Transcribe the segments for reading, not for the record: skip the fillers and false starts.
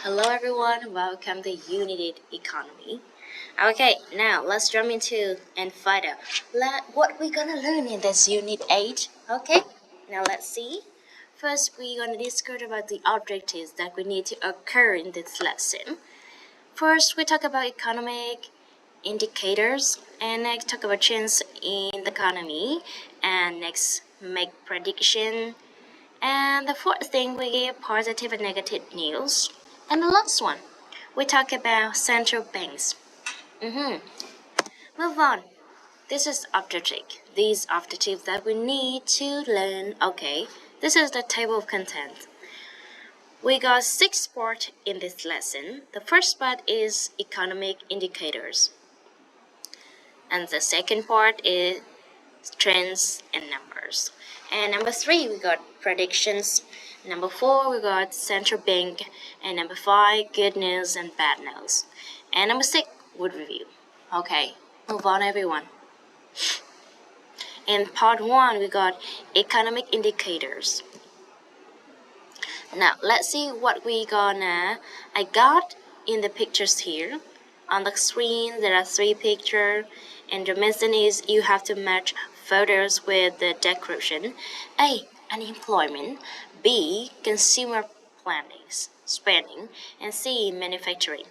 Hello everyone, welcome to Unit Economy. Okay, now let's jump into and find out what we're gonna learn in this Unit 8. Okay, now let's see. First, we're gonna discuss about the objectives that we need to occur in this lesson. First, we talk about economic indicators, and next talk about trends in the economy, and next make prediction. And the fourth thing, we give positive and negative news. And the last one, we talk about central banks. Move on. This is objective. These objectives that we need to learn. Okay, this is the table of content. We got 6 parts in this lesson. The first part is economic indicators. And the second part is trends and numbers. And number 3, we got predictions. Number 4, we got central bank. And number 5, good news and bad news. And number 6, wood review. Okay, move on everyone. In part 1, we got economic indicators. Now, let's see what I got in the pictures here. On the screen, there are 3 pictures. And the method is you have to match photos with the description. A, unemployment. B, consumer spending. And C, manufacturing.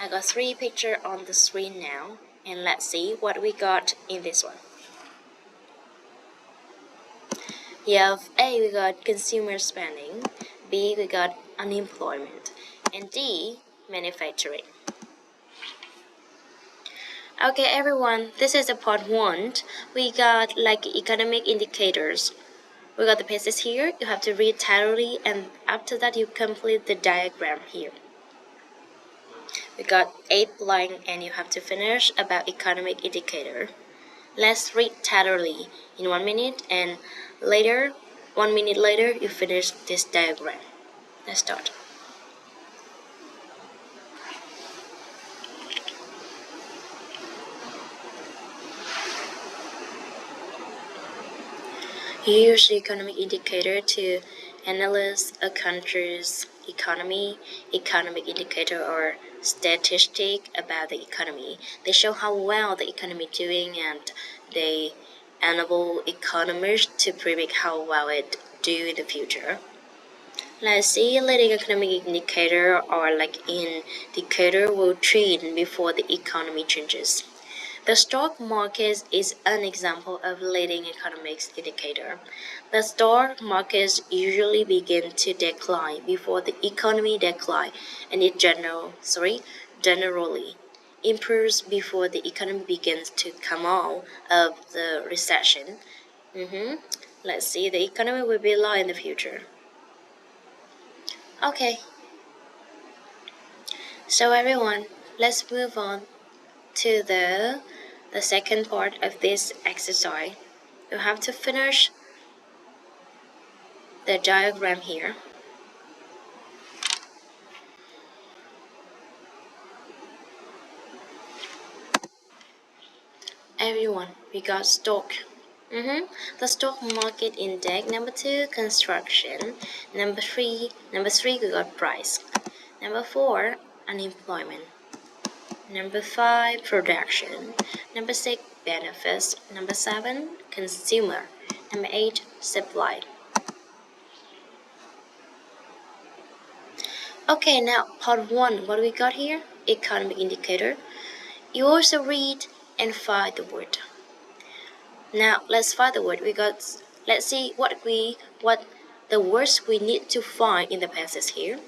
I got 3 pictures on the screen now. And let's see what we got in this one. Yeah, A, we got consumer spending. B, we got unemployment. And D, manufacturing. Okay, everyone, this is the part 1. We got economic indicators. We got the pages here. You have to read thoroughly, and after that, you complete the diagram here. We got 8 lines, and you have to finish about economic indicator. Let's read thoroughly in 1 minute, and 1 minute later, you finish this diagram. Let's start. Use the economic indicator to analyze a country's economy. Economic indicator or statistic about the economy. They show how well the economy is doing, and they enable economists to predict how well it do in the future. Let's see, leading economic indicator or indicator will trend before the economy changes. The stock market is an example of leading economic indicator. The stock markets usually begin to decline before the economy decline, and it generally improves before the economy begins to come out of the recession. Let's see, the economy will be low in the future. Okay. So everyone, let's move on to the second part of this exercise. You have to finish the diagram here. Everyone, we got stock. The stock market index. Number 2, construction. Number three, we got price. Number 4, unemployment. Number 5, production. Number 6, benefits. Number 7, consumer. Number 8, supply. Okay, now part 1, what we got here? Economic indicator. You also read and find the word. Now let's find the word. Let's see what the words we need to find in the passage here.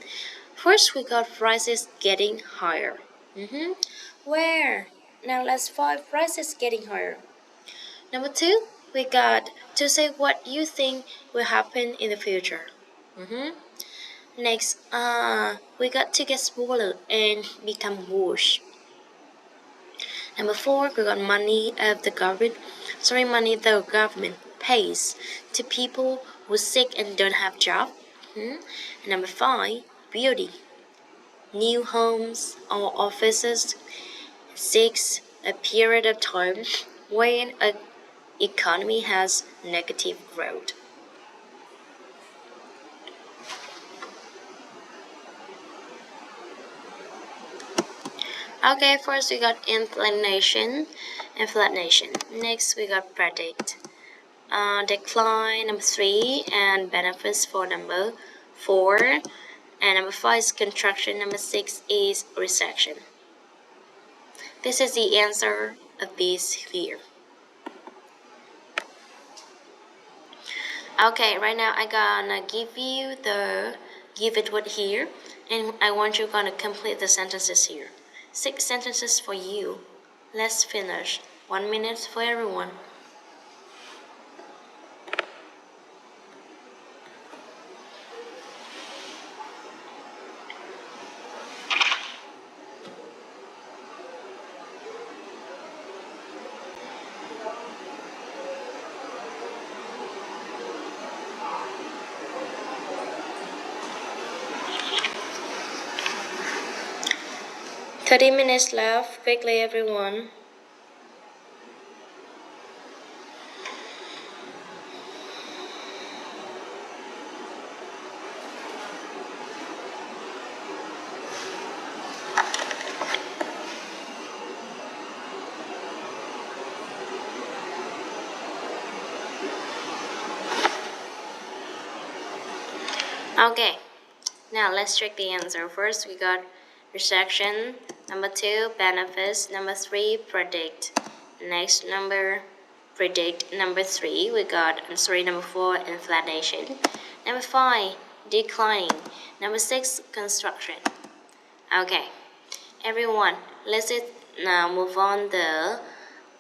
First, we got prices getting higher. Where? Now let's find prices getting higher. Number 2, we got to say what you think will happen in the future. Next, we got to get smaller and become worse. Number 4, we got money the government pays to people who are sick and don't have job. And number 5, beauty. New homes or offices. 6, a period of time when an economy has negative growth. Okay, first we got inflation. Next we got predict. Decline number 3, and benefits for number 4, and number 5 is contraction, number 6 is recession. This is the answer of this here. Okay, right now I gonna give it word here, and I want you gonna complete the sentences here. 6 sentences for you. Let's finish. 1 minute for everyone. Thirty minutes left. Quickly, everyone. Okay, now let's check the answer. First, we got recession. Number 2, benefits. Number 3, predict. Next, predict. Number 3, we got, number 4, inflation. Number 5, declining. Number 6, construction. Okay, everyone, let's now move on the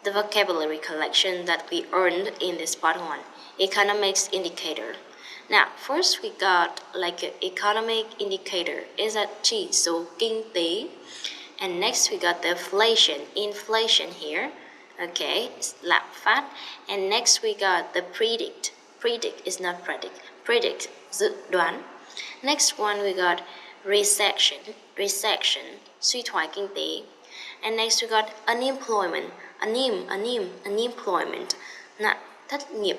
vocabulary collection that we earned in this part 1, economics indicator. Now, first we got like an economic indicator is a chỉ số kinh tế, and next we got the inflation here. Okay, it's lạm phát, and next we got the predict is not predict dự đoán. Next one we got recession suy thoái kinh tế, and next we got unemployment unemployment là thất nghiệp.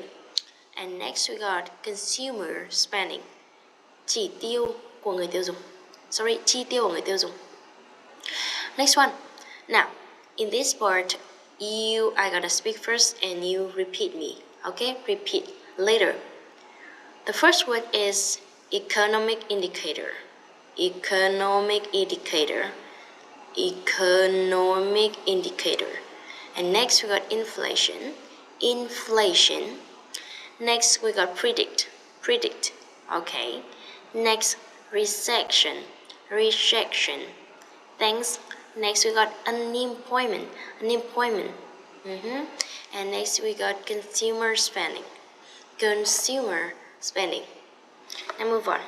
And next we got consumer spending, chi tiêu của người tiêu dùng. Next one. Now, in this part, I gotta speak first and you repeat me. Okay? Repeat later. The first word is economic indicator. And next we got inflation. Next we got predict. Okay. Next recession. Thanks. Next we got unemployment. And next we got consumer spending. Now move on.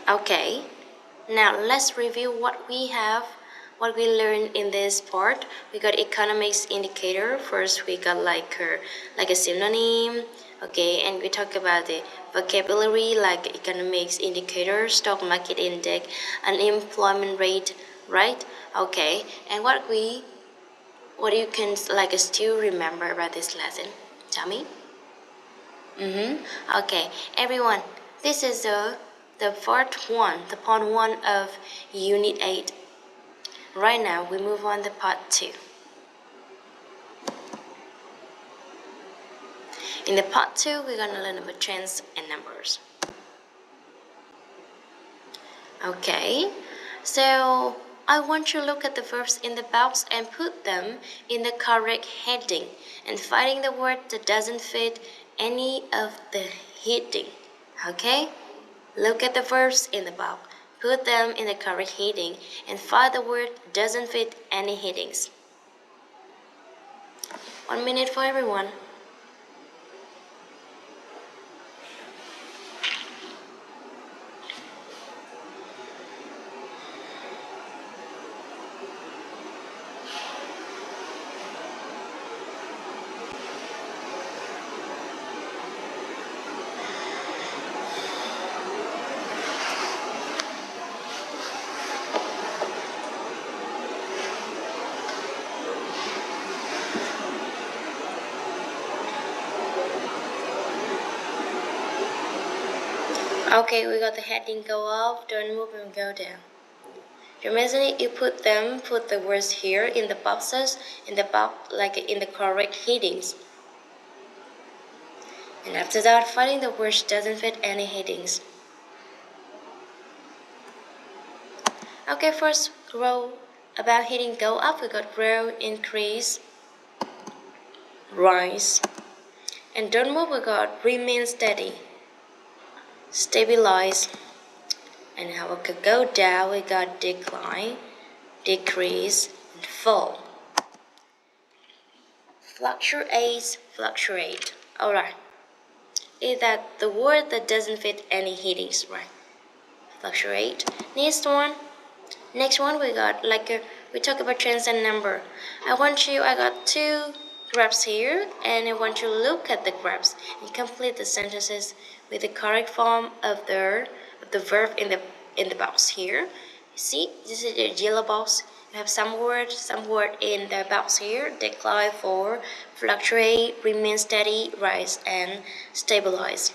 Okay. Now let's review what we learned in this part. We got economics indicator. First we got like a synonym. Okay, and we talk about the vocabulary like economics indicator, stock market index, unemployment rate, right? Okay, and what you can like still remember about this lesson? Tell me. Okay, everyone, this is the part 1 of unit 8. Right now, we move on to part 2. In the part 2, we're going to learn about trends and numbers. Okay, so I want you to look at the verbs in the box and put them in the correct heading and finding the word that doesn't fit any of the heading. Okay, look at the verbs in the box. Put them in the correct heading and find the word that doesn't fit any headings. 1 minute for everyone. Okay, we got the heading go up, don't move and go down. Imagine you put the words here in the boxes, in the box, like in the correct headings. And after that, finding the words doesn't fit any headings. Okay, first row about heading go up, we got grow, increase, rise. And don't move, we got remain steady, stabilize. And how we could go down, we got decline, decrease, and fall. Fluctuates, fluctuate. Alright. Is that the word that doesn't fit any headings, right? Fluctuate. Next one we got we talk about trends and number. I got two graphs here, and I want you to look at the graphs and complete the sentences with the correct form of the verb in the box here. You see, this is the yellow box. You have some word in the box here. Decline, fall, fluctuate, remain steady, rise, and stabilize.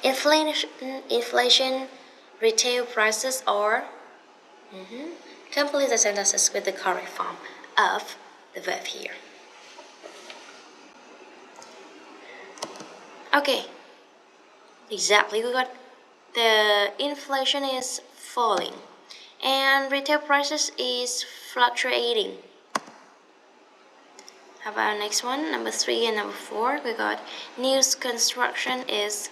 Inflation, retail prices are. Complete the sentences with the correct form of the verb here. Okay, exactly. We got the inflation is falling, and retail prices is fluctuating. How about next one, number 3 and number 4? We got new construction is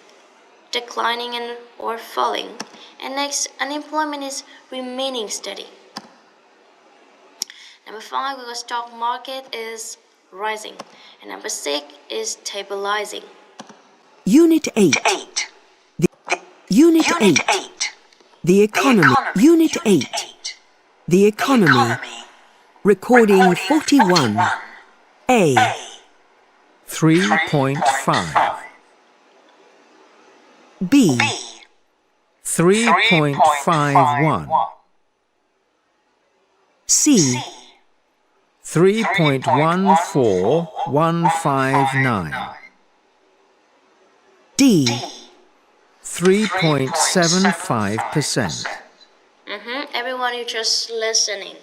declining and or falling, and next unemployment is remaining steady. Number 5, we got stock market is rising, and number 6 is stabilizing. Unit 8. Unit 8. The economy. Unit 8. The economy. Recording 41. A. 3.5. B. 3.51. C. 3.14159. D. 3.75%. Everyone, you just listening.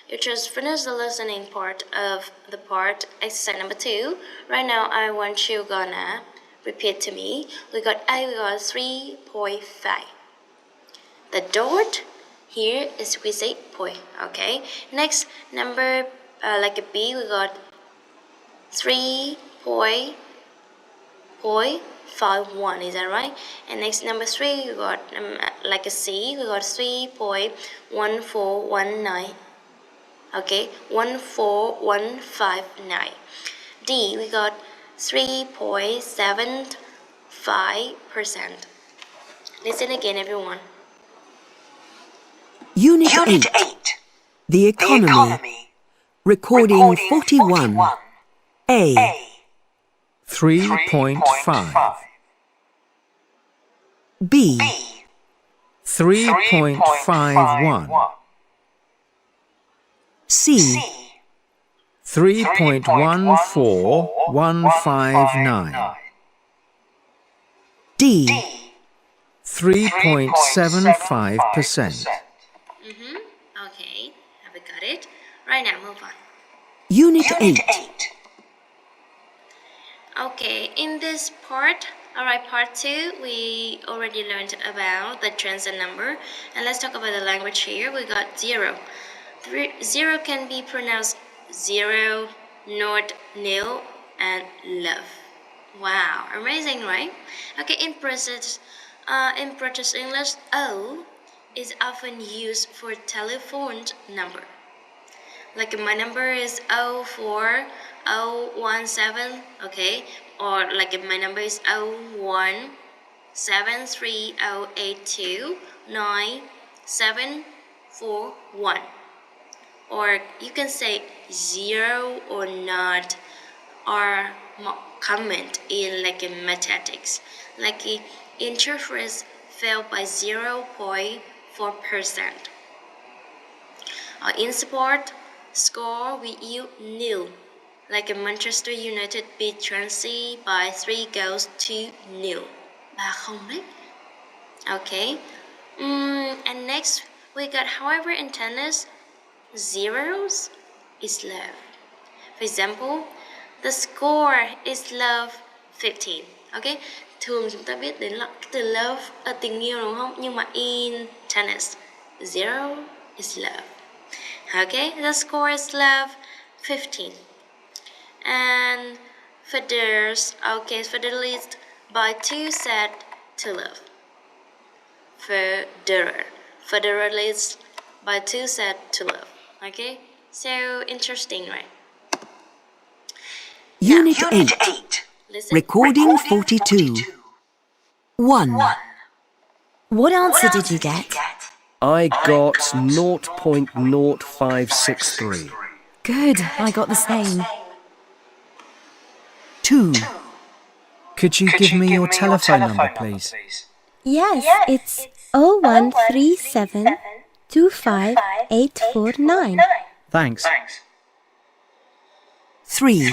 You just finish the listening part of the part exercise number 2. Right now, I want you gonna repeat to me. We got 3.5. The dot here is we say point. Okay. Next number like a B, we got 3.51. Is that right? And next number 3, we got like a C, we got 3.1419. Okay, 14159. D, we got 3.75%. Listen again, everyone. Unit 8. The economy. Recording 41. A. 3.5. B. 3.51. C. 3.14159. D. 3.75%. Okay, have we got it? Right now, move on. Unit 8. Okay, in this part, part 2, we already learned about the trends and number. And let's talk about the language here. We got 0. 0 can be pronounced 0, not, nil, and love. Wow, amazing, right? Okay, in British English, O is often used for telephone number. Like my number is 04017, okay? Or like my number is 01730829741. Or you can say 0 or not, or comment in like a mathematics. Like interest fell by 0.4%. In sport, score we use nil. Like Manchester United beat Chelsea by 3 goals to nil. 3-0 đấy. Okay. And next we got, however, in tennis, zeros is love. For example, the score is love 15. Okay. Thường chúng ta biết đến là cái từ love ở tình yêu đúng không? Nhưng mà in tennis, zero is love. Okay, the score is love 15. And Federer's, okay, Federer leads by 2 set to love. Federer leads by 2 set to love. Okay, so interesting, right? Unit 8. Listen. Recording 42. 1. What answer did you get? I got 0.0563. Good, I got the same. 2. Could you give me your telephone number, please? Yes, it's 0137 25849. Thanks. 3.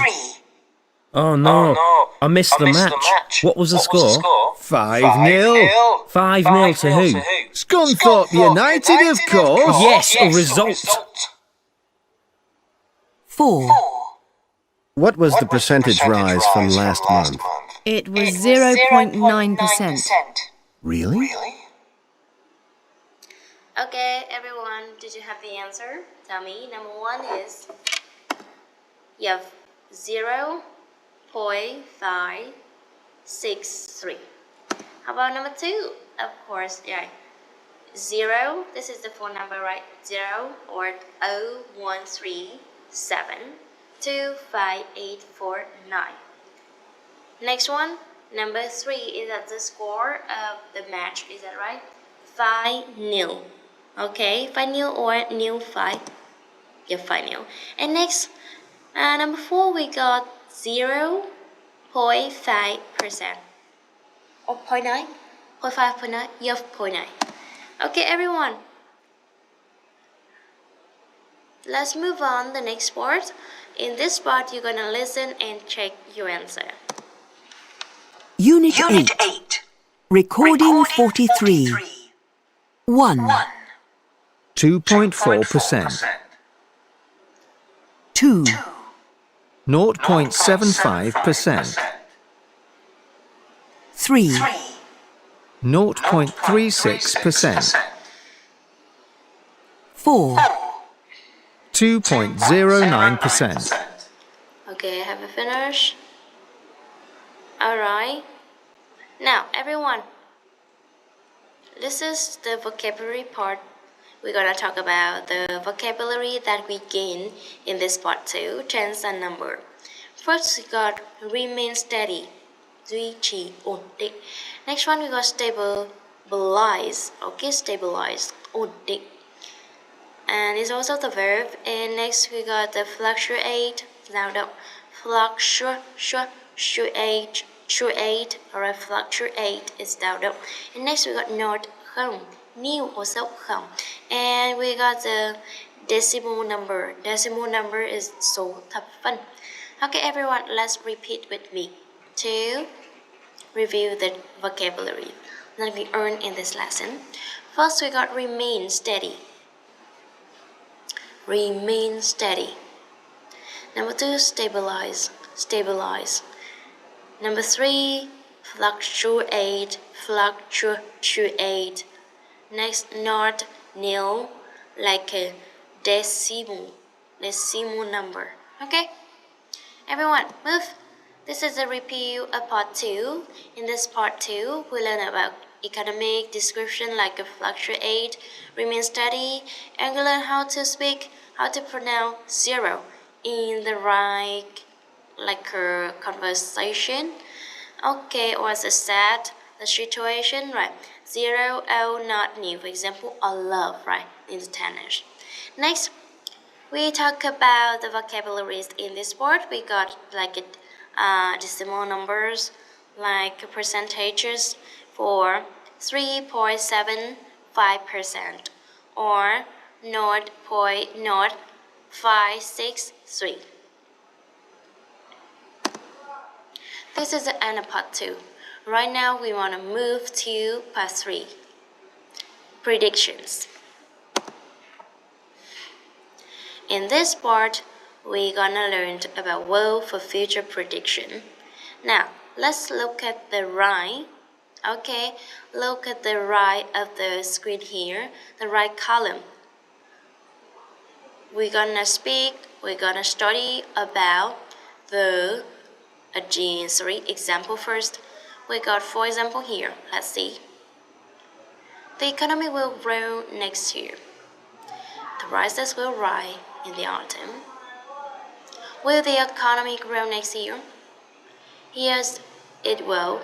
Oh no, I missed the match. What was the score? 5-0. 5-0 to who? Scunthorpe United, of course. Yes, a result. 4. What was the percentage rise from last month? It was 0.9%. Really? Okay, everyone, did you have the answer? Tell me. Number 1 is you have 0.563. How about number 2? Of course, yeah. 0, this is the phone number, right? 0 or 0137 25849. Next one, number 3 is that the score of the match, is that right? 5-0. Okay, 5-0 or 0-5. Yeah, 5-0. And next, number 4, we got 0.5%. Or 0.9? 0.5, 0.9? Yeah, 0.9. Okay, everyone. Let's move on the next part. In this part, you're gonna listen and check your answer. Unit 8. Recording 43. 1. 2.4%. 2. 0.75%. 3. 0.36%. 4. 2.09%. Okay, have you finished? Alright. Now, everyone, this is the vocabulary part. We're gonna talk about the vocabulary that we gain in this part 2, tense and number. First, we got remain steady, duy trì, ổn định. Next one, we got stabilize, okay, stabilize, ổn định. And it's also the verb. And next, we got the fluctuate, dao động, fluctuate, or fluctuate is dao động. And next, we got not, không, new or dốc không. And we got the decimal number. Decimal number is số thập phân. Okay, everyone, let's repeat with me to review the vocabulary that we earned in this lesson. First, we got remain steady. Remain steady. Number 2, stabilize. Number 3, fluctuate. Next, not nil, like a decimal number. Okay, everyone, move. This is a review of part 2. In this part 2, we learn about economic description like a fluctuate, remain steady, and we learn how to speak, how to pronounce zero in the right conversation. Okay, or as I said, the situation, right? 0, not new. For example, I love, right? In the tennis. Next, we talk about the vocabularies in this part. We got like decimal numbers, like percentages for 3.75% or 0.0563. This is the end of part 2. Right now, we want to move to part 3. Predictions. In this part, we're gonna learn about world for future prediction. Now, let's look at the right. Okay, look at the right of the screen here, the right column. We're gonna study about the example first. We got 4 examples here. Let's see. The economy will grow next year. The prices will rise in the autumn. Will the economy grow next year? Yes, it will.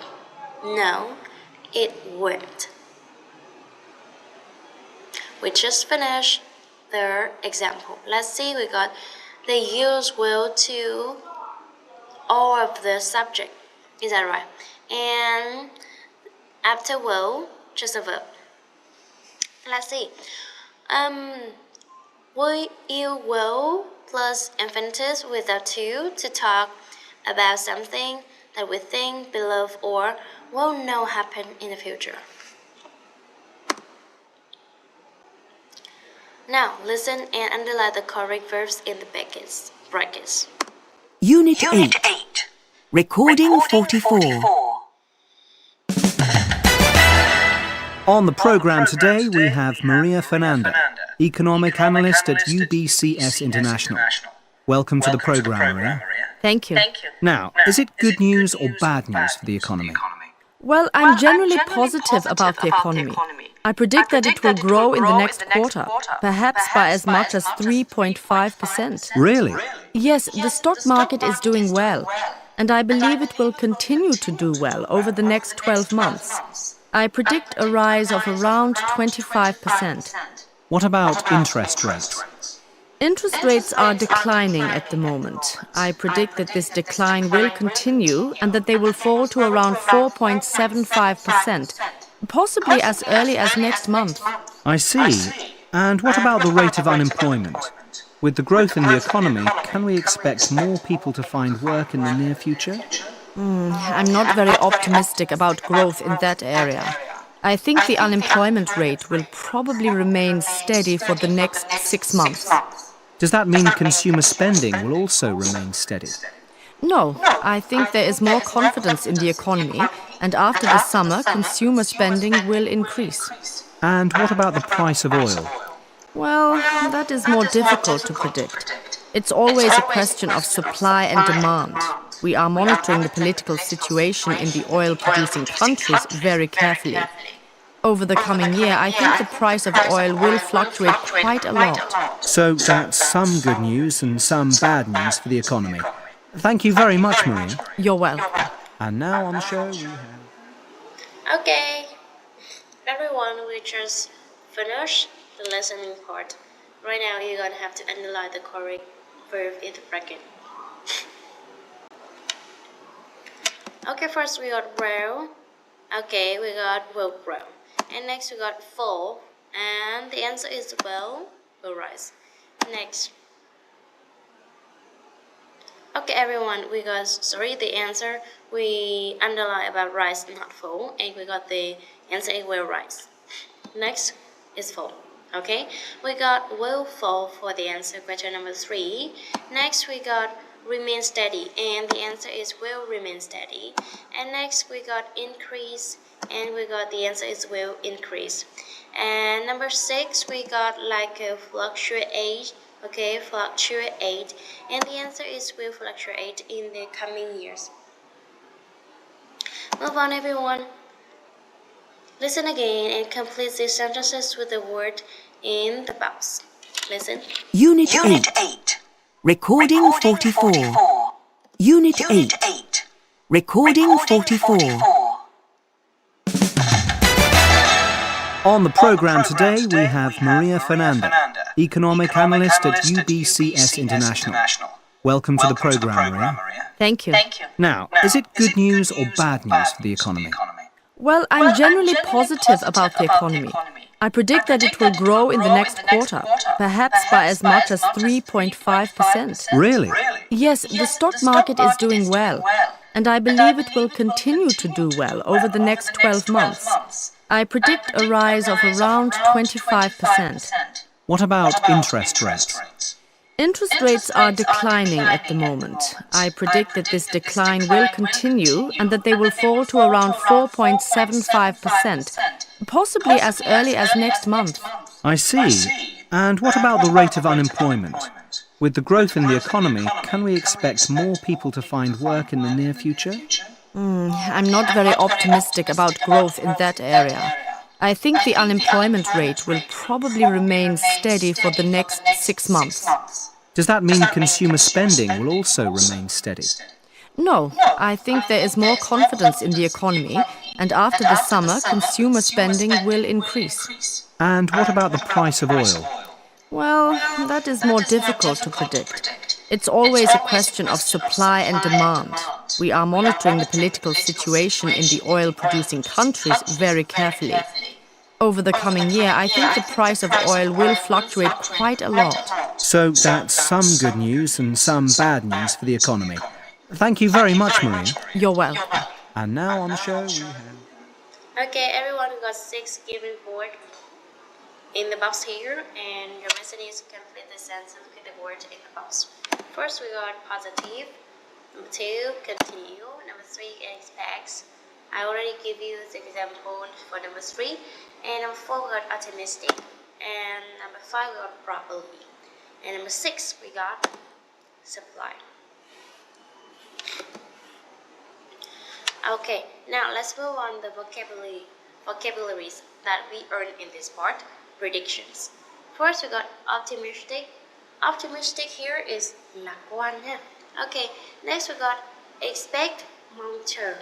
No, it won't. We just finished the example. Let's see, we got the use will to all of the subject. Is that right? And after will, just a verb. Let's see. Will plus infinitive without to talk about something that we think, believe, or will know happen in the future. Now, listen and underline the correct verbs in the brackets. Unit 8. Recording 44. On the program today, we have Maria Fernanda, Economic Analyst at UBCS International. Welcome to the program, Maria. Thank you. Now, is it good news or bad news for the economy? Well, I'm generally positive about the economy. I predict that it will grow in the next quarter, perhaps by as much as 3.5%. Really? Yes, the stock market is doing well, and I believe it will continue to do well over the next 12 months. I predict a rise of around 25%. What about interest rates? Interest rates are declining at the moment. I predict that this decline will continue and that they will fall to around 4.75%, possibly as early as next month. I see. And what about the rate of unemployment? With the growth in the economy, can we expect more people to find work in the near future? I'm not very optimistic about growth in that area. I think the unemployment rate will probably remain steady for the next 6 months. Does that mean consumer spending will also remain steady? No, I think there is more confidence in the economy, and after the summer, consumer spending will increase. And what about the price of oil? Well, that is more difficult to predict. It's always a question of supply and demand. We are monitoring the political situation in the oil-producing countries very carefully. Over the coming year, I think the price of oil will fluctuate quite a lot. So that's some good news and some bad news for the economy. Thank you very much, Maria. You're welcome. And now on the show we have... Okay, everyone, we just finished the listening part. Right now, you're gonna have to underline the correct verb in the bracket. Okay, first we got grow. Okay, we got will grow. And next we got fall. And the answer is will rise. Next. Okay, everyone, we got, the answer. We underline about rise, not fall. And we got the answer is will rise. Next is fall. Okay, we got will fall for the answer, question number 3. Next we got remain steady, and the answer is will remain steady. And next we got increase, and we got the answer is will increase. And number 6 we got like a fluctuate. Okay, fluctuate, and the answer is will fluctuate in the coming years. Move on, everyone. Listen again and complete these sentences with the word in the box. Listen. Unit 8. Recording 44. Unit 8. Recording 44. On the program today, we have Maria Fernanda, Economic Analyst at UBCS International. Welcome to the program, Maria. Thank you. Now, is it good news or bad news for the economy? Well, I'm generally positive about the economy. I predict that it will grow in the next quarter, perhaps by as much as 3.5%. Really? Yes, the stock market is doing well, and I believe it will continue to do well over the next 12 months. I predict a rise of around 25%. What about interest rates? Interest rates are declining at the moment. I predict that this decline will continue and that they will fall to around 4.75%, possibly as early as next month. I see. And what about the rate of unemployment? With the growth in the economy, can we expect more people to find work in the near future? I'm not very optimistic about growth in that area. I think the unemployment rate will probably remain steady for the next 6 months. Does that mean consumer spending will also remain steady? No, I think there is more confidence in the economy, and after the summer, consumer spending will increase. And what about the price of oil? Well, that is more difficult to predict. It's always a question of supply and demand. We are monitoring the political situation in the oil-producing countries very carefully. Over the coming year, I think the price of oil will fluctuate quite a lot. So that's some good news and some bad news for the economy. Thank you very much, Maria. You're welcome. And now on the show we have... Okay, everyone, we got 6 given board in the box here, and your mission is to complete the sentence with the word in the box. First, we got positive. Number 2, continue. Number 3, expect. I already give you the example for number 3. And number 4, we got optimistic. And number 5, we got probably. And number 6, we got supply. Okay, now let's move on the vocabularies that we earned in this part. Predictions. First, we got optimistic. Optimistic here is lạc quan. Okay, next we got expect, mong chờ.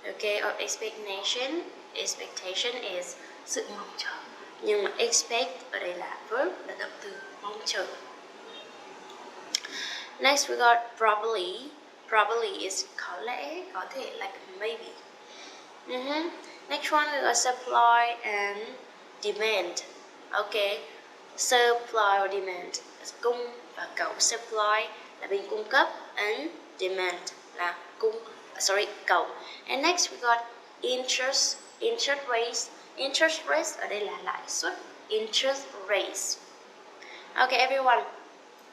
Okay, or expectation is sự mong chờ. Nhưng mà expect ở đây là verb, là động từ mong chờ. Next we got probably. Probably is có lẽ, có thể, like maybe. Next one we got supply and demand. Okay, supply or demand, cung và cầu. Supply là bên cung cấp, and demand là cầu. And next we got interest rates. Interest rates ở đây là lãi suất. Interest rates. Okay, everyone.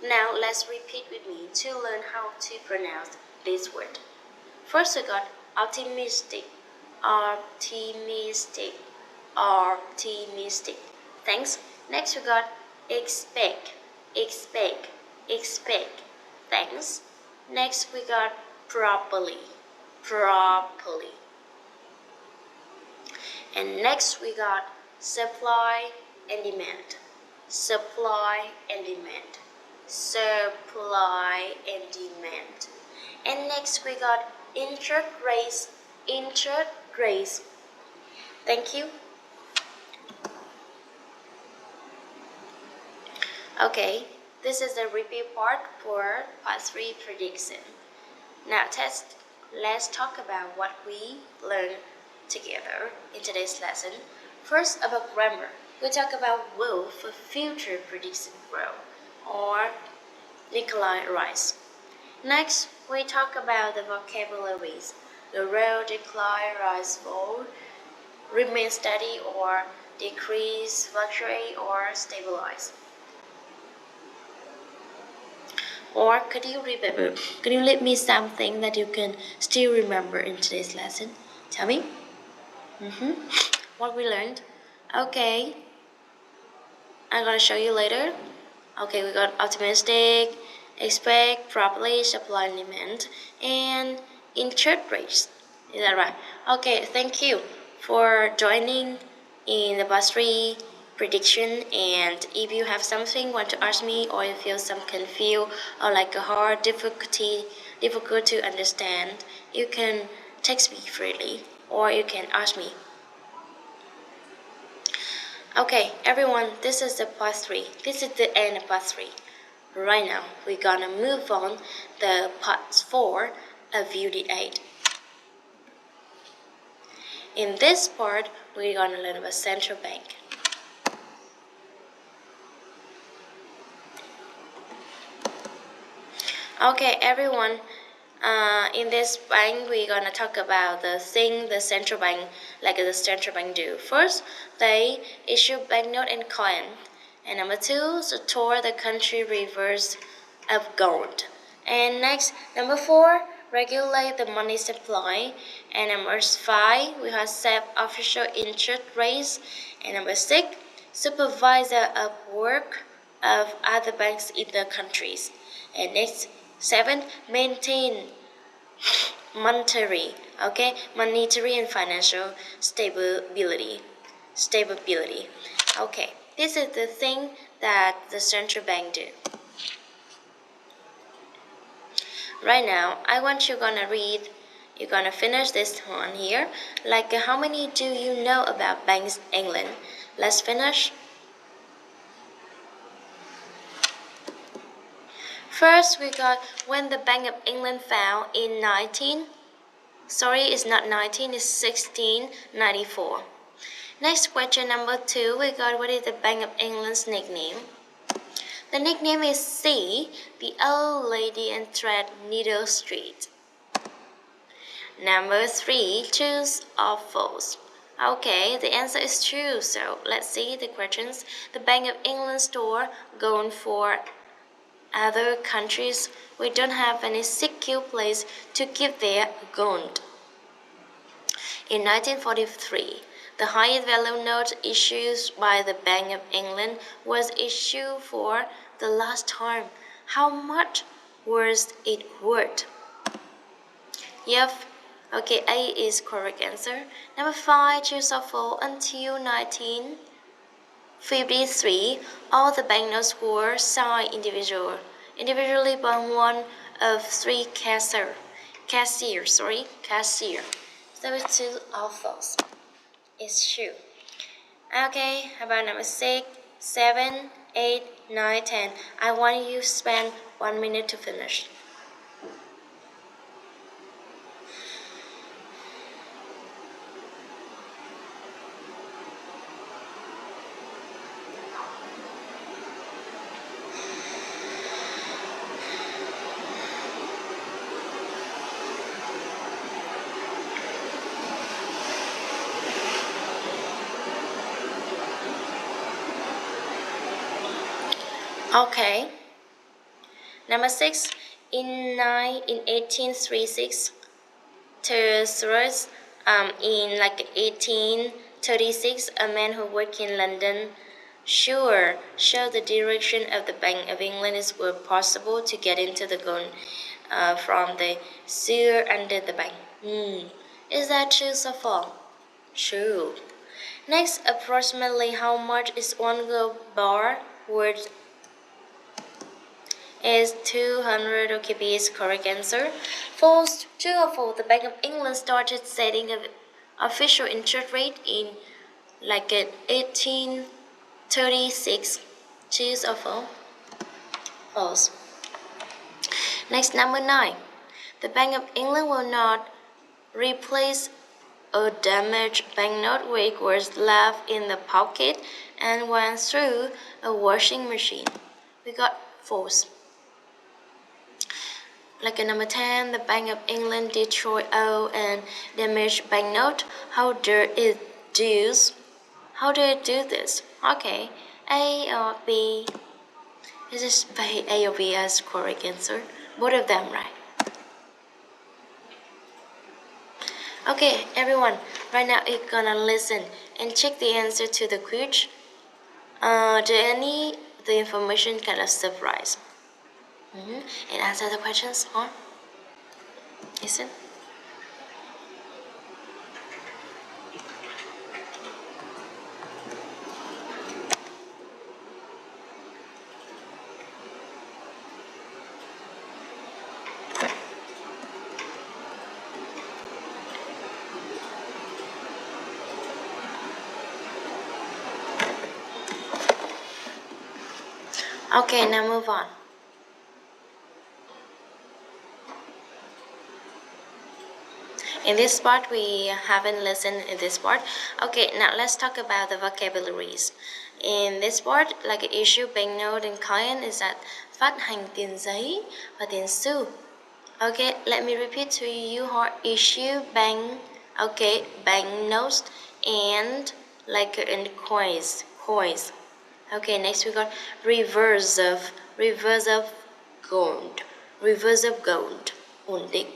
Now let's repeat with me to learn how to pronounce this word. First we got optimistic. Optimistic. Optimistic. Thanks. Next we got expect. Expect. Expect. Thanks. Next we got properly. Properly. And next we got supply and demand. Supply and demand. Supply and demand. And next we got interest rates. Interest rates. Thank you. Okay, this is the review part for part 3 prediction. Now let's talk about what we learned together in today's lesson. First, about grammar. We talk about will for future prediction growth, or Nikolai Rice. Next, we talk about the vocabularies. Grow, decline, rise, fall, remain steady, or decrease, fluctuate, or stabilize. Or could you remember? Can you let me something that you can still remember in today's lesson? Tell me. What we learned? Okay. I'm gonna show you later. Okay, we got optimistic, expect, properly, supply and demand, and interest rates. Is that right? Okay, thank you for joining in the bus 3 prediction. And if you have something want to ask me, or you feel some confused or like a hard difficult to understand, you can text me freely, or you can ask me. Okay, everyone, this is the part 3. This is the end of part 3. Right now, we're gonna move on the part 4 of Unit 8. In this part, we're gonna learn about central bank. Okay, everyone, In this bank, we're gonna talk about the thing the central bank, like the central bank do. First, they issue banknote and coin, and number two, store the country reserves of gold. And next, number four, regulate the money supply. And number five, we have set official interest rates. And number six, supervisor of work of other banks in the countries. And next, seven, maintain monetary and financial stability. Okay, this is the thing that the central bank do. Right now, I want you're gonna finish this one here. Like, how many do you know about Bank England? Let's finish. First, we got when the Bank of England found in it's not 19, it's 1694. Next question, number two, we got what is the Bank of England's nickname? The nickname is C, the old lady in Threadneedle Street. Number three, true or false? Okay, the answer is true, so let's see the questions. The Bank of England store gold for other countries. We don't have any secure place to keep their gold. In 1943, the highest value note issued by the Bank of England was issued for the last time. How much was it worth? Yep. Okay, A is correct answer. Number five, true or false? Until 1953, all the banknotes were signed individually by one of three cashiers. So it's true or false? It's true. Okay, about number 6, 7, 8, 9, 10. I want you to spend 1 minute to finish. Okay. Number 6, in 1836 to in 1836, a man who worked in London showed the direction of the Bank of England is were possible to get into the gold from the sewer under the bank. Is that true or false? True. Next, approximately how much is one gold bar worth? Is 200. Okay, B is correct answer. False, true or false? The Bank of England started setting an official interest rate in 1836. True or false? False. Next, number 9. The Bank of England will not replace a damaged banknote which was left in the pocket and went through a washing machine. We got false. Number 10, the Bank of England destroyed old and damaged banknote. How do it do this? Okay, A or B? Is this A or B as correct answer? Both of them right. Okay, everyone, right now you're gonna listen and check the answer to the quiz. The information kind of surprise? And answer the questions or listen. Okay, now move on. In this part, we haven't listened in this part. Okay, now let's talk about the vocabularies. In this part, issue banknote and coin is that phát hành tiền giấy và tiền xu. Okay, let me repeat to you how issue bank, okay, banknotes and like in coins. Okay, next we got reverse of gold, reverse of gold, ổn định.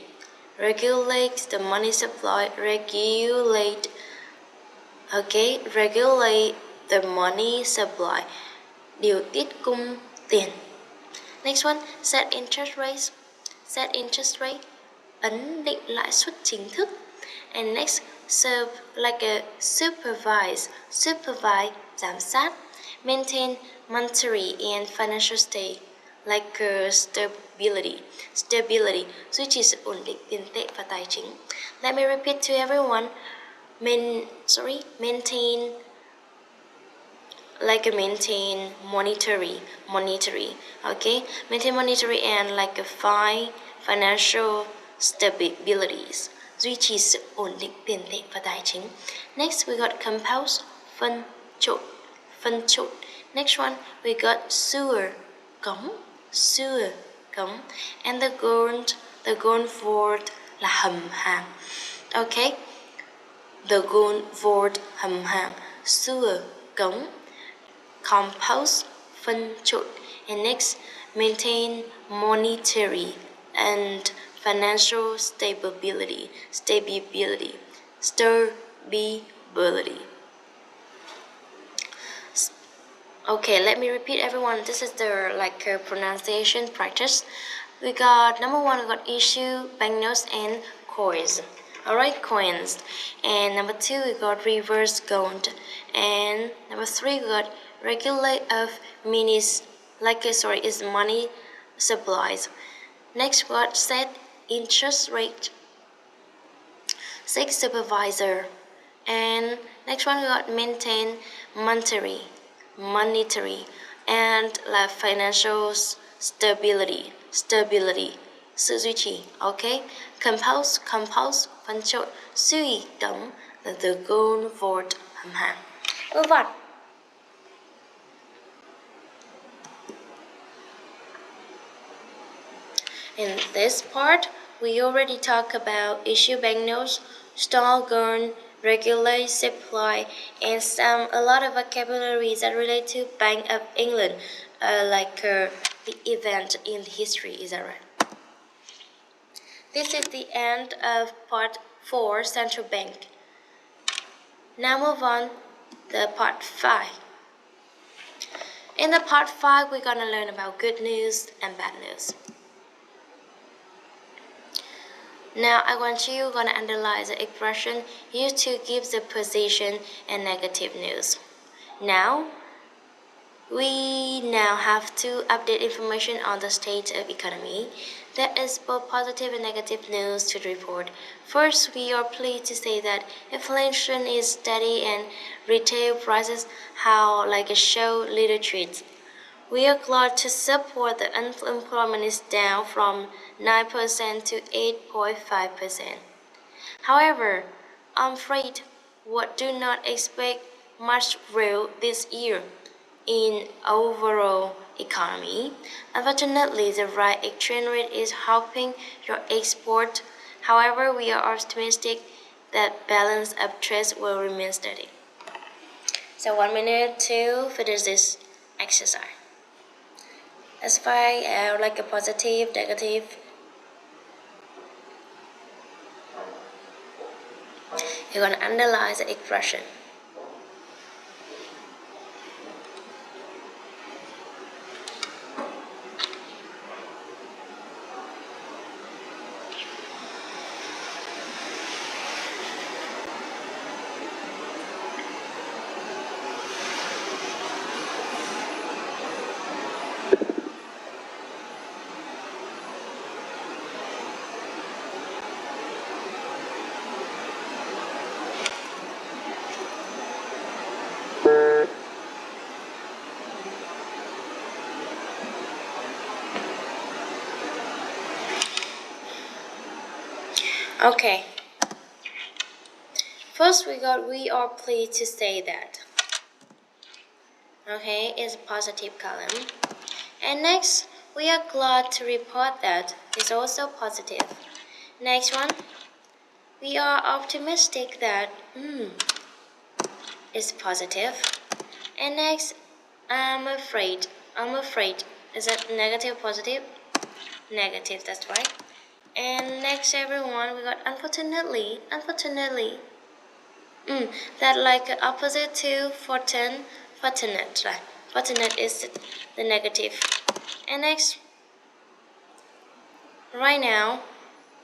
Regulate the money supply, regulate the money supply, điều tiết cung tiền. Next one, set interest rate, ấn định lãi suất chính thức. And next, serve like a supervise, giám sát. Maintain monetary and financial state, like stability, duy trì sự ổn định tiền tệ và tài chính. Let me repeat to everyone. Maintain monetary, okay, maintain monetary and like a financial stabilities, duy trì sự ổn định tiền tệ và tài chính. Next we got compose, phân trộn. Next one we got sewer, cống, and the ground void là hầm hàng. Okay, the ground void hầm hàng, sewer, cống, compose, phân trộn. And next, maintain monetary and financial stability. Okay, let me repeat everyone. This is the pronunciation practice. We got number one, we got issue, banknotes, and coins. Alright, coins. And number two, we got reverse gold. And number three, we got regulate of is money supplies. Next, we got set interest rate. Six, supervisor. And next one, we got maintain monetary, and financial stability, sự duy trì. Okay, compose, phân trộn, suy cống, the gold void hầm hàng. Vâng. In this part, we already talked about issue banknotes, stall gun, regulate supply, and a lot of vocabularies that relate to Bank of England, the event in history. Is that right? This is the end of part 4, Central Bank. Now move on to part 5. In the part 5, we're gonna learn about good news and bad news. Now I want you gonna analyze the expression used to give the position and negative news. Now, we have to update information on the state of economy. There is both positive and negative news to report. First, we are pleased to say that inflation is steady and retail prices show little treats. We are glad to support that unemployment is down from 9% to 8.5%. However, I'm afraid we do not expect much growth this year in overall economy. Unfortunately, the right exchange rate is helping your export. However, we are optimistic that balance of trade will remain steady. So 1 minute to finish this exercise. Let's find out a positive, negative. You're going to analyze the expression. Okay. First we are pleased to say that. Okay, it's a positive column. And next We are glad to report that it's also positive. Next one. We are optimistic that it's positive. And next, I'm afraid. I'm afraid. Is that negative, positive? Negative, that's right. And next, everyone, we got unfortunately. Unfortunately. That like opposite to fortunate. Right? Fortunate is the negative. And next, right now,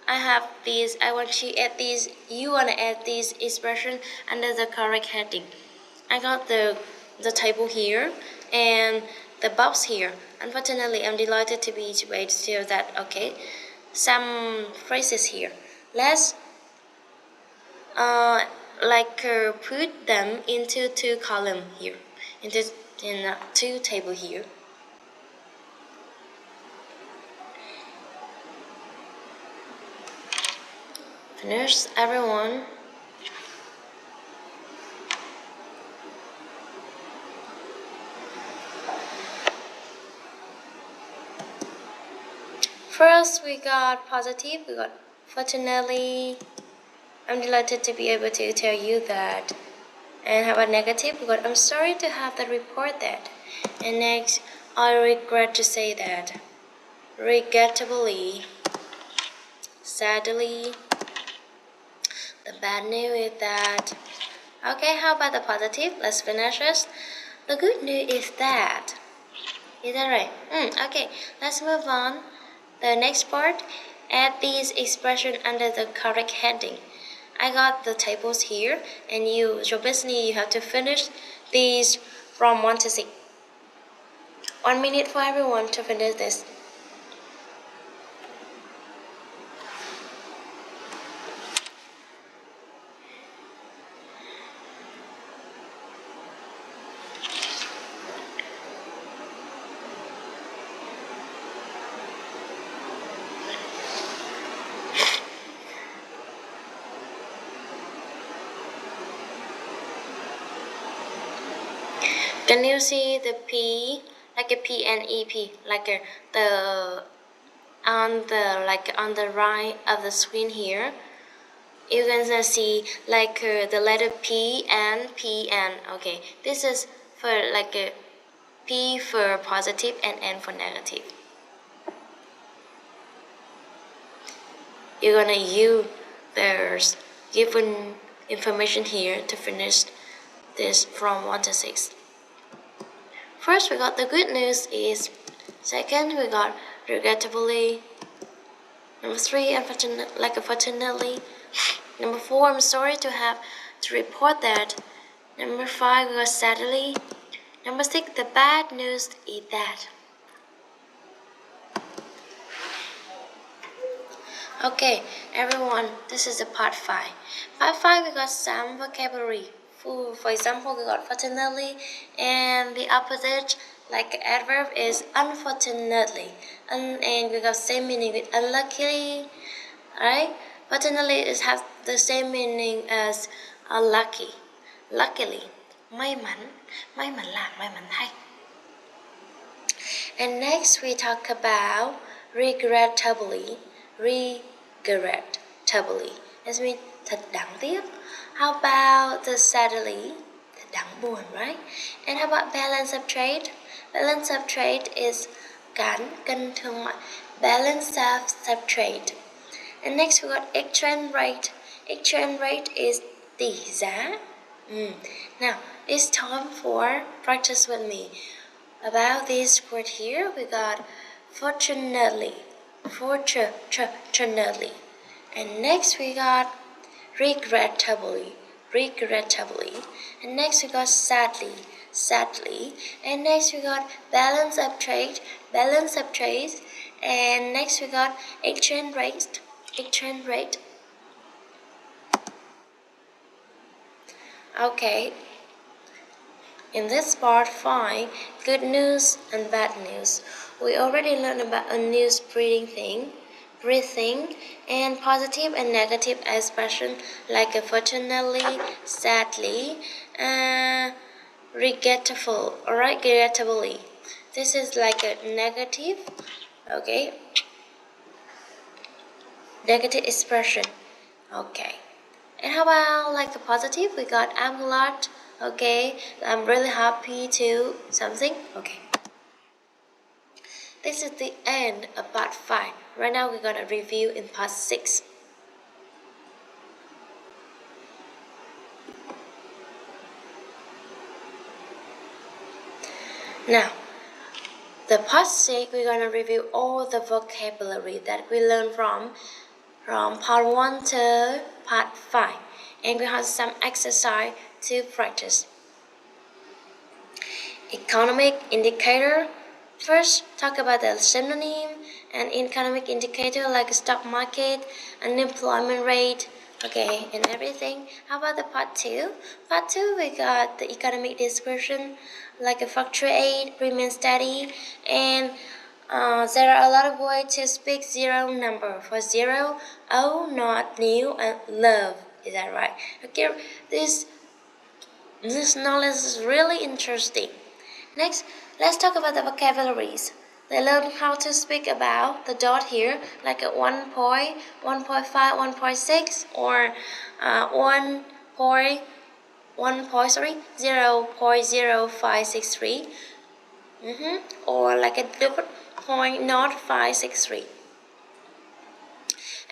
I have these. I want to add these. You want to add these expression under the correct heading. I got the table here and the box here. Unfortunately, I'm delighted to be able to share that. Okay, some phrases here. Let's put them into two column here, in two table here. Finish, everyone. First, we got positive. We got fortunately. I'm delighted to be able to tell you that. And how about negative? We got I'm sorry to have to report that. And next, I regret to say that. Regrettably. Sadly. The bad news is that. Okay, how about the positive? Let's finish this. The good news is that. Is that right? Okay, let's move on. The next part, add these expressions under the correct heading. I got the tables here, and your business, you have to finish these from 1 to 6. 1 minute for everyone to finish this. Can you see the P, like a P and EP, like on the right of the screen here? You can see like the letter P and PN. Okay, this is for like a P for positive and N for negative. You're gonna use the given information here to finish this from 1 to 6. First, we got the good news is. Second, we got regrettably. Number 3, unfortunately. Number 4, I'm sorry to have to report that. Number 5, we got sadly. Number 6, the bad news is that. Okay, everyone, this is the part 5. Part 5, we got some vocabulary. For example, we got fortunately, and the opposite, like adverb, is unfortunately. And we got same meaning with unluckily, right? Fortunately, it has the same meaning as unlucky. Luckily, may mắn thay. And next, we talk about regrettably. Regrettably. That means thật đáng tiếc. How about the sadly? Thật đáng buồn, right? And how about balance of trade? Balance of trade is cân thương mại. Balance of trade. And next we got exchange rate. Exchange rate is tỷ giá. Now, it's time for practice with me. About this word here, we got fortunately. Fortunately. And next we got regrettably. And next we got sadly. And next we got balance of trade. And next we got exchange rate. Okay. In this part 5, good news and bad news. We already learned about a news breathing, and positive and negative expression like fortunately, sadly, regrettably. This is like a negative, okay? Negative expression, okay. And how about like a positive? We got I'm glad, okay? I'm really happy to something, okay. This is the end of part 5. Right now we're gonna review in part 6. Now, the part 6, we're gonna review all the vocabulary that we learned from part 1 to part 5. And we have some exercise to practice. Economic indicator. First, talk about the synonym and economic indicator like stock market, unemployment rate, okay, and everything. How about the part 2? Part 2, we got the economic description like a fluctuate, remain steady, and there are a lot of ways to speak zero number. For zero, oh, not new, and love. Is that right? Okay, this knowledge is really interesting. Next, let's talk about the vocabularies. They learn how to speak about the dot here, like a 1 point, 1.5, 1.6, or 1 point, 0.0563, or like a different point, not 563.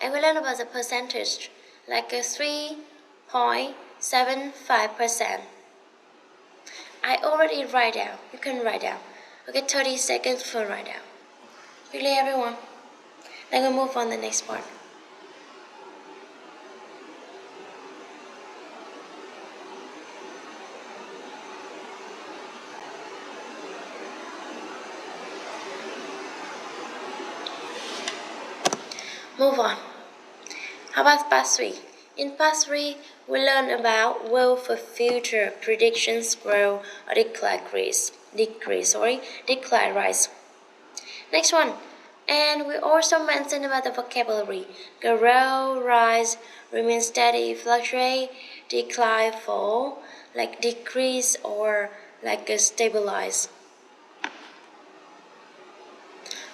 And we learn about the percentage, like a 3.75%. I already write down. You can write down. Okay, 30 seconds for write down. Quickly, everyone. Then we'll move on to the next part. Move on. How about part 3? In part 3, we learn about will for future predictions grow or decline rise. Next one. And we also mentioned about the vocabulary. Grow, rise, remain steady, fluctuate, decline, fall, like decrease or like stabilize.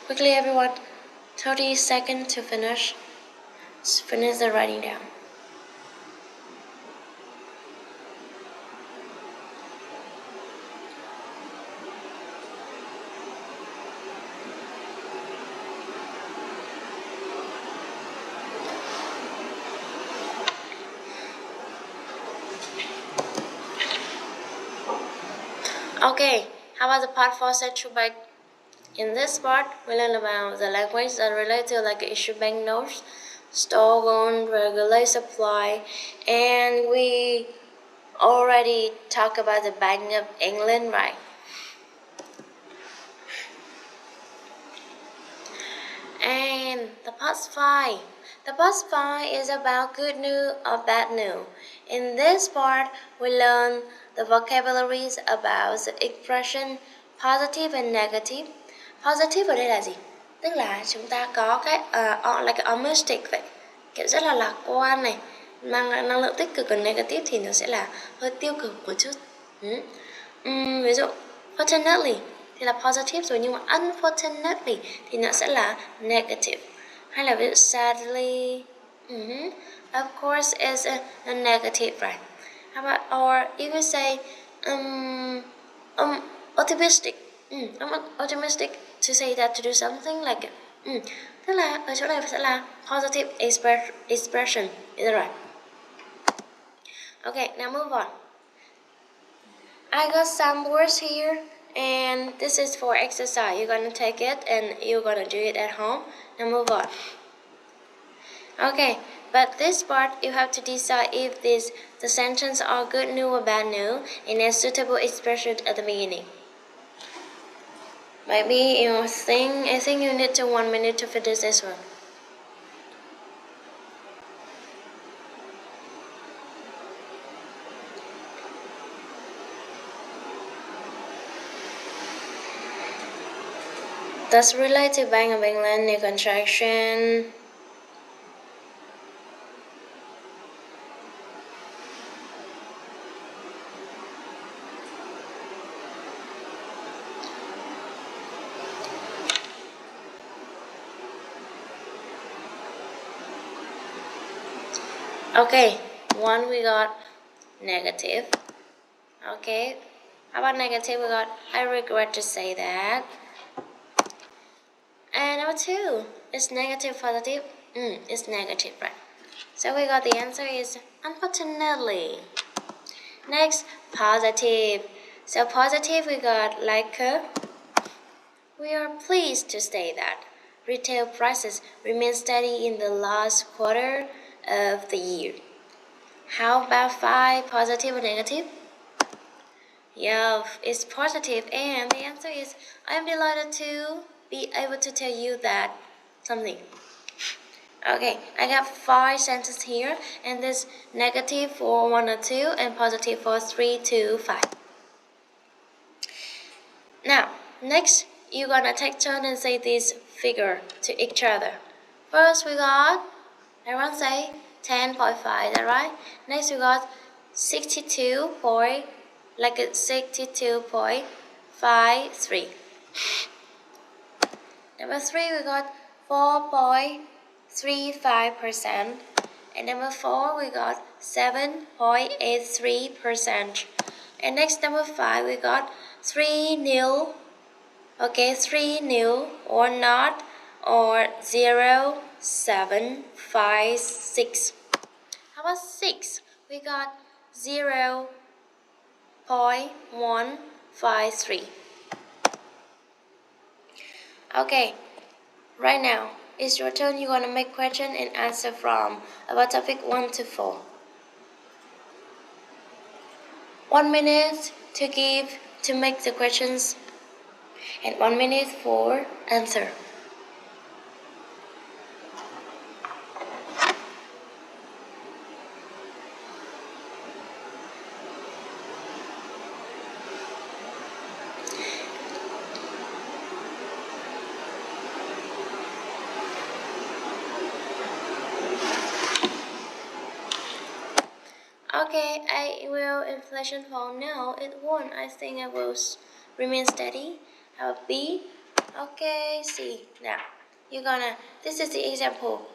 Quickly everyone, 30 seconds to finish. Let's finish the writing down. Okay, how about the part 4 central bank? In this part, we learn about the language that relate to like issue banknotes, store loan, regulate supply, and we already talked about the Bank of England, right? And the part 5. The part 5 is about good news or bad news. In this part, we learn the vocabularies about the expression positive and negative. Positive ở đây là gì? Tức là chúng ta có cái like optimistic vậy, kiểu rất là lạc quan này, mang lại năng lượng tích cực. Còn negative thì nó sẽ là hơi tiêu cực một chút. Ví dụ fortunately thì là positive rồi, nhưng mà unfortunately thì nó sẽ là negative. Hay là ví dụ sadly, of course is a negative, right? How about, or you could say optimistic. I'm optimistic to say that, to do something like tức là ở chỗ này sẽ là positive expression. Is that right? Okay, now move on. I got some words here, and this is for exercise. You're gonna take it and you're gonna do it at home. Now move on. Okay, but this part you have to decide if the sentence are good news or bad news, and a suitable expression at the beginning. Maybe I think you need to 1 minute to finish this one. That's related to Bank of England new contraction. Okay, one we got negative. Okay, how about negative? We got I regret to say that. And number 2 is negative, positive. It's negative, right? So we got the answer is unfortunately. Next, positive. So positive we got like we are pleased to say that retail prices remain steady in the last quarter of the year. How about 5, positive or negative? Yeah, it's positive, and the answer is I am delighted to be able to tell you that something. Okay, I got 5 sentences here, and there's negative for 1 or 2 and positive for 3 to 5. Now, next, you're gonna take turn and say this figure to each other. First, we got, everyone say 10.5, is that right? Next, we got 62.53. Number 3, we got 4.35%. And number 4, we got 7.83%. And next, number 5, we got 3-0. Okay, 3-0 or not, or 0.756. How about 6? We got 0.153. Okay, right now it's your turn. You're gonna make question and answer from about topic 1 to 4. 1 minute to make the questions, and 1 minute for answer. Okay, I will inflation fall. No, it won't. I think I will remain steady. How about B? Okay, C. Now, this is the example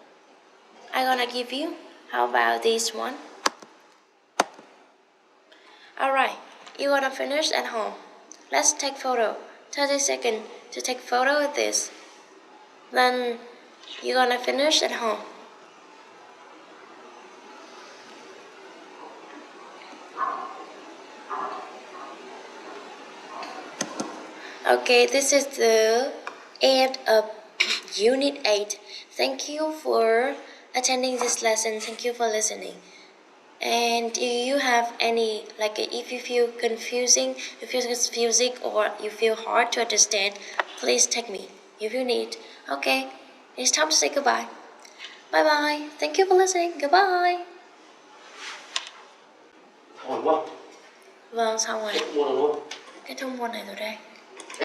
I'm gonna give you. How about this one? Alright, you're gonna finish at home. Let's take photo. 30 seconds to take photo of this. Then you're gonna finish at home. Okay, this is the end of Unit 8. Thank you for attending this lesson. Thank you for listening. And do you have any, if you feel confusing, or you feel hard to understand, please take me if you need. Okay, it's time to say goodbye. Bye bye. Thank you for listening. Goodbye. Ngon quá. Vâng, xong rồi. Ngon đúng không? Kết thúc môn này rồi đây.